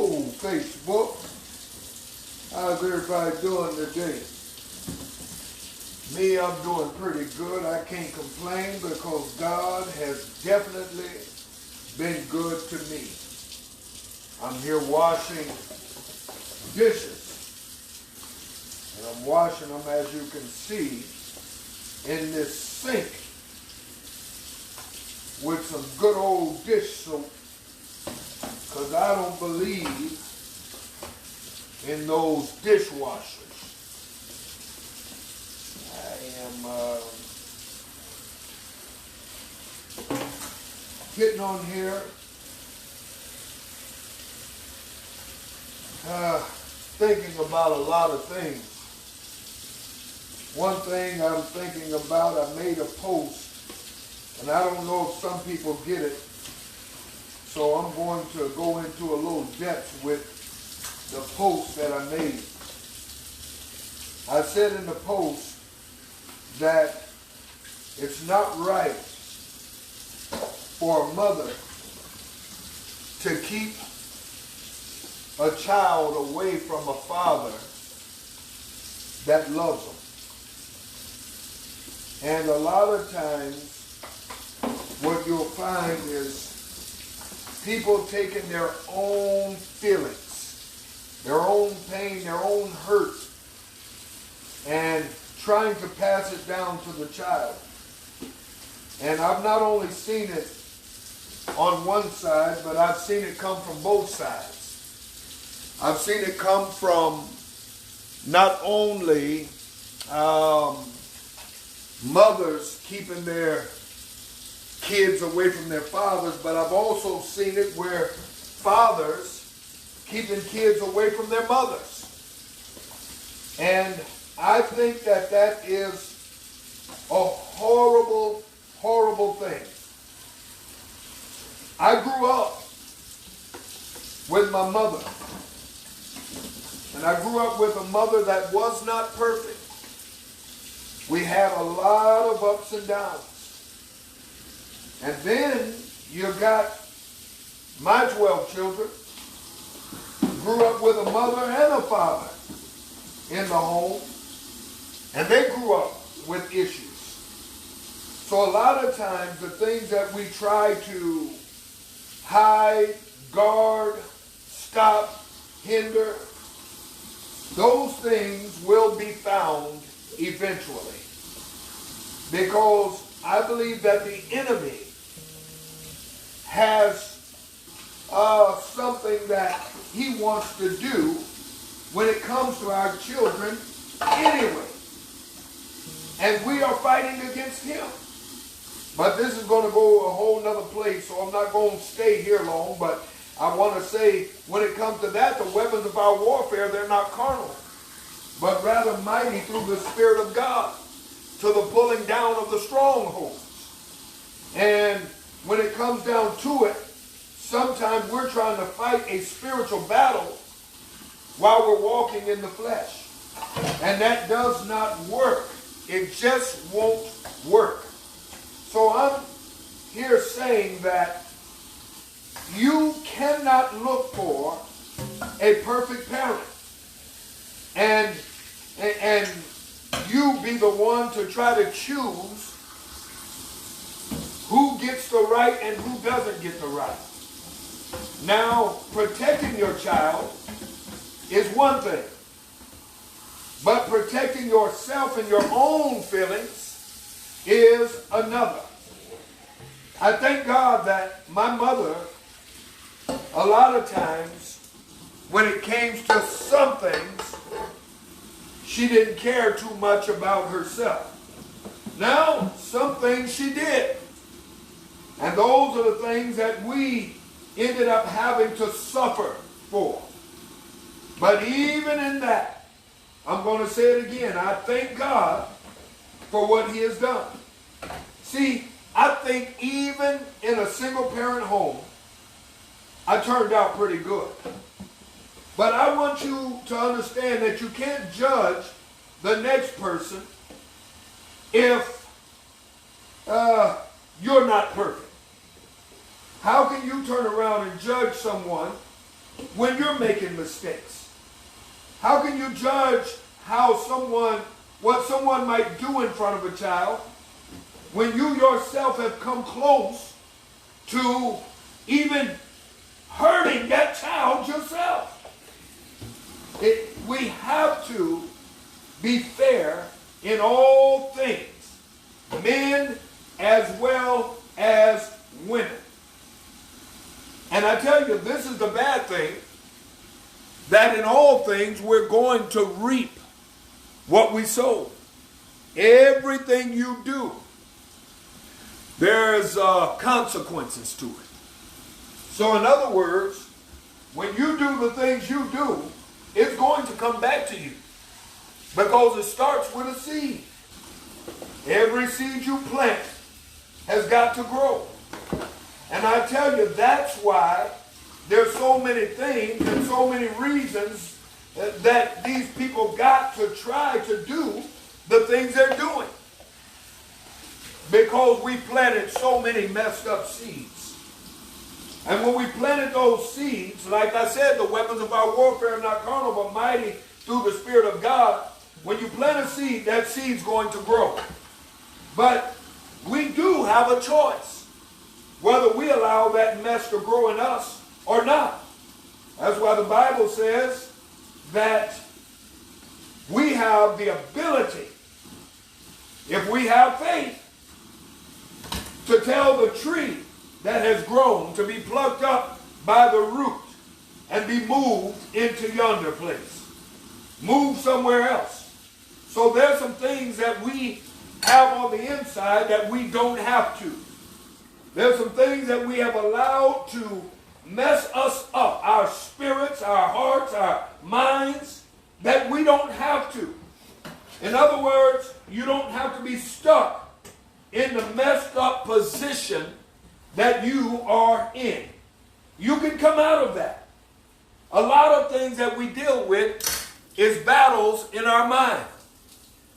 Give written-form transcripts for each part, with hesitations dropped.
Hello, Facebook. How's everybody doing today? Me, I'm doing pretty good. I can't complain because God has definitely been good to me. I'm here washing dishes. And I'm washing them, as you can see, in this sink with some good old dish soap, because I don't believe in those dishwashers. I am getting on here, thinking about a lot of things. One thing I'm thinking about, I made a post, and I don't know if some people get it, so I'm going to go into a little depth with the post that I made. I said in the post that it's not right for a mother to keep a child away from a father that loves them. And a lot of times, what you'll find is people taking their own feelings, their own pain, their own hurt, and trying to pass it down to the child. And I've not only seen it on one side, but I've seen it come from both sides. I've seen it come from not only mothers keeping their kids away from their fathers, but I've also seen it where fathers keeping kids away from their mothers. And I think that that is a horrible, horrible thing. I grew up with my mother. And I grew up with a mother that was not perfect. We had a lot of ups and downs. And then you got my 12 children, grew up with a mother and a father in the home, and they grew up with issues. So a lot of times the things that we try to hide, guard, stop, hinder, those things will be found eventually. Because I believe that the enemy has something that he wants to do when it comes to our children anyway. And we are fighting against him. But this is going to go a whole nother place, so I'm not going to stay here long. But I want to say, when it comes to that, the weapons of our warfare, they're not carnal, but rather mighty through the Spirit of God to the pulling down of the strongholds. And when it comes down to it, sometimes we're trying to fight a spiritual battle while we're walking in the flesh. And that does not work. It just won't work. So I'm here saying that you cannot look for a perfect parent and you be the one to try to choose who gets the right and who doesn't get the right. Now, protecting your child is one thing, but protecting yourself and your own feelings is another. I thank God that my mother, a lot of times, when it came to some things, she didn't care too much about herself. Now, some things she did. And those are the things that we ended up having to suffer for. But even in that, I'm going to say it again, I thank God for what he has done. See, I think even in a single parent home, I turned out pretty good. But I want you to understand that you can't judge the next person if you're not perfect. How can you turn around and judge someone when you're making mistakes? How can you judge what someone might do in front of a child when you yourself have come close to even hurting that child yourself? We have to be fair in all things, men as well as women. And I tell you, this is the bad thing, that in all things we're going to reap what we sow. Everything you do, there's consequences to it. So in other words, when you do the things you do, it's going to come back to you, because it starts with a seed. Every seed you plant has got to grow. And I tell you, that's why there's so many things and so many reasons that these people got to try to do the things they're doing. Because we planted so many messed up seeds. And when we planted those seeds, like I said, the weapons of our warfare are not carnal, but mighty through the Spirit of God. When you plant a seed, that seed's going to grow. But we do have a choice whether we allow that mess to grow in us or not. That's why the Bible says that we have the ability, if we have faith, to tell the tree that has grown to be plucked up by the root and be moved into yonder place. Move somewhere else. So there's some things that we have on the inside that we don't have to. There's some things that we have allowed to mess us up, our spirits, our hearts, our minds, that we don't have to. In other words, you don't have to be stuck in the messed up position that you are in. You can come out of that. A lot of things that we deal with is battles in our mind.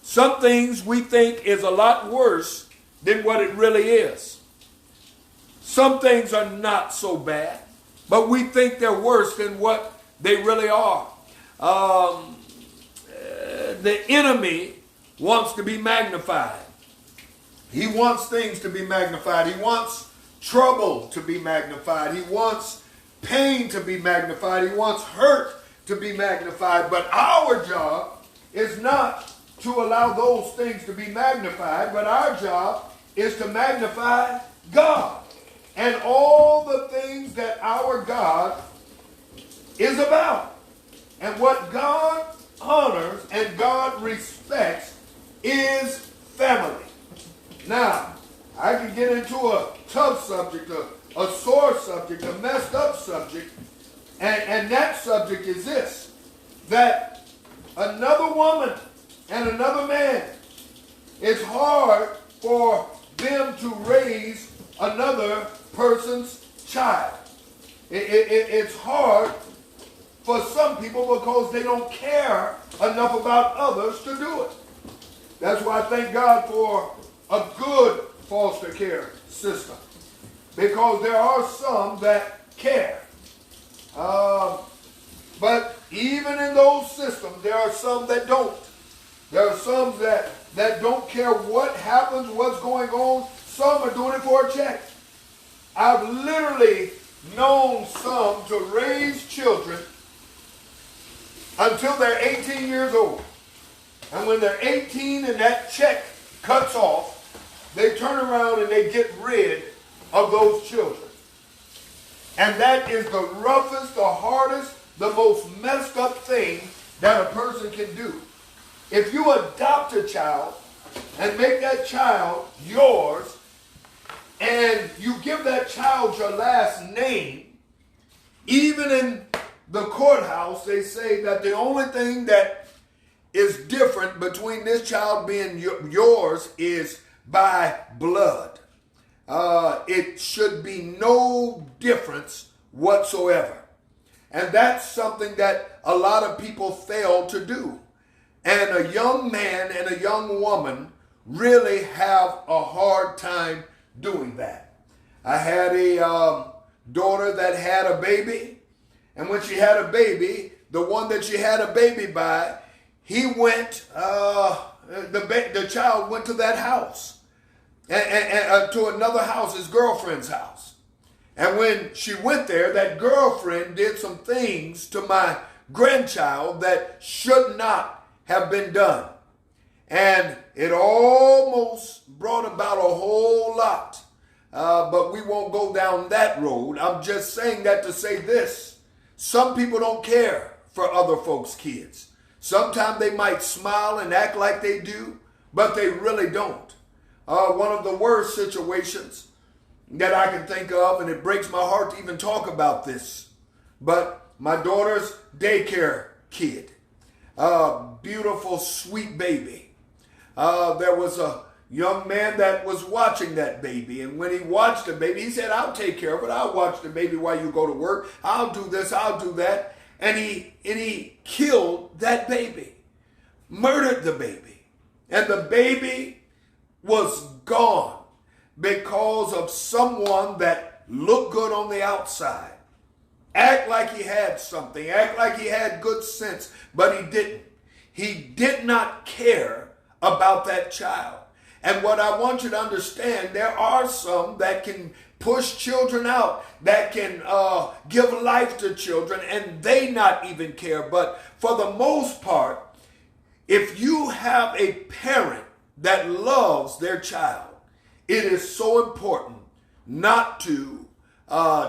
Some things we think is a lot worse than what it really is. Some things are not so bad, but we think they're worse than what they really are. The enemy wants to be magnified. He wants things to be magnified. He wants trouble to be magnified. He wants pain to be magnified. He wants hurt to be magnified. But our job is not to allow those things to be magnified, but our job is to magnify God and all the things that our God is about. And what God honors and God respects is family. Now, I can get into a tough subject, a sore subject, a messed up subject, and that subject is this, that another woman and another man, it's hard for them to raise another person's child. It's hard for some people because they don't care enough about others to do it. That's why I thank God for a good foster care system, because there are some that care. But even in those systems, there are some that don't. There are some that don't care what happens, what's going on. Some are doing it for a check. I've literally known some to raise children until they're 18 years old. And when they're 18 and that check cuts off, they turn around and they get rid of those children. And that is the roughest, the hardest, the most messed up thing that a person can do. If you adopt a child and make that child yours, and you give that child your last name, even in the courthouse, they say that the only thing that is different between this child being yours is by blood. It should be no difference whatsoever. And that's something that a lot of people fail to do. And a young man and a young woman really have a hard time doing that. I had a daughter that had a baby, And when she had a baby, the one that she had a baby by, he went, the child went to that house, and to another house, his girlfriend's house. And when she went there, that girlfriend did some things to my grandchild that should not have been done. And it almost brought about a whole lot. But we won't go down that road. I'm just saying that to say this. Some people don't care for other folks' kids. Sometimes they might smile and act like they do, but they really don't. One of the worst situations that I can think of, and it breaks my heart to even talk about this, but my daughter's daycare kid, beautiful, sweet baby. There was a young man that was watching that baby, and when he watched the baby, he said, I'll take care of it. I'll watch the baby while you go to work. I'll do this, I'll do that. And he killed that baby, murdered the baby. And the baby was gone because of someone that looked good on the outside. Act like he had something, act like he had good sense, but he didn't. He did not care about that child. And what I want you to understand, there are some that can push children out, that can give life to children, and they not even care. But for the most part, if you have a parent that loves their child, it is so important not to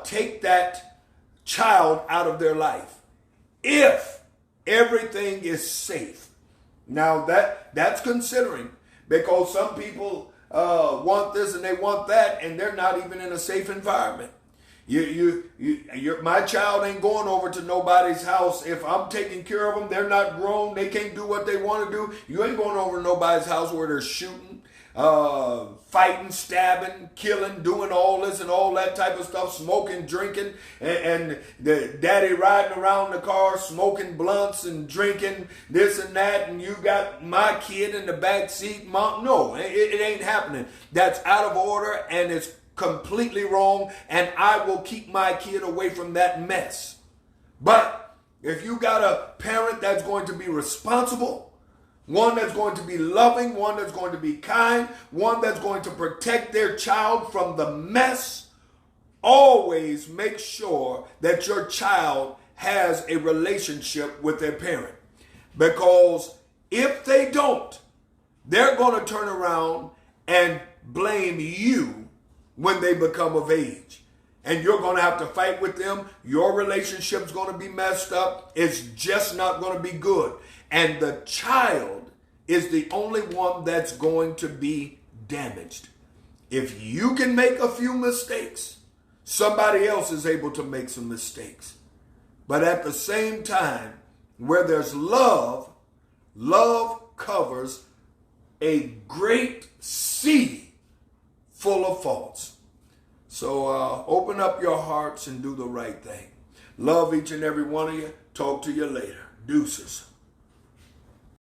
take that child out of their life if everything is safe. Now that's considering, because some people want this and they want that, and they're not even in a safe environment. My child ain't going over to nobody's house. If I'm taking care of them, they're not grown, they can't do what they want to do. You ain't going over to nobody's house where they're shooting, fighting, stabbing, killing, doing all this and all that type of stuff, smoking, drinking, and the daddy riding around the car smoking blunts and drinking this and that, and you got my kid in the back seat. Mom, no, it ain't happening. That's out of order, and it's completely wrong, and I will keep my kid away from that mess. But if you got a parent that's going to be responsible, one that's going to be loving, one that's going to be kind, one that's going to protect their child from the mess, always make sure that your child has a relationship with their parent. Because if they don't, they're going to turn around and blame you when they become of age. And you're going to have to fight with them. Your relationship's going to be messed up. It's just not going to be good. And the child is the only one that's going to be damaged. If you can make a few mistakes, somebody else is able to make some mistakes. But at the same time, where there's love, love covers a great sea full of faults. So open up your hearts and do the right thing. Love each and every one of you. Talk to you later. Deuces.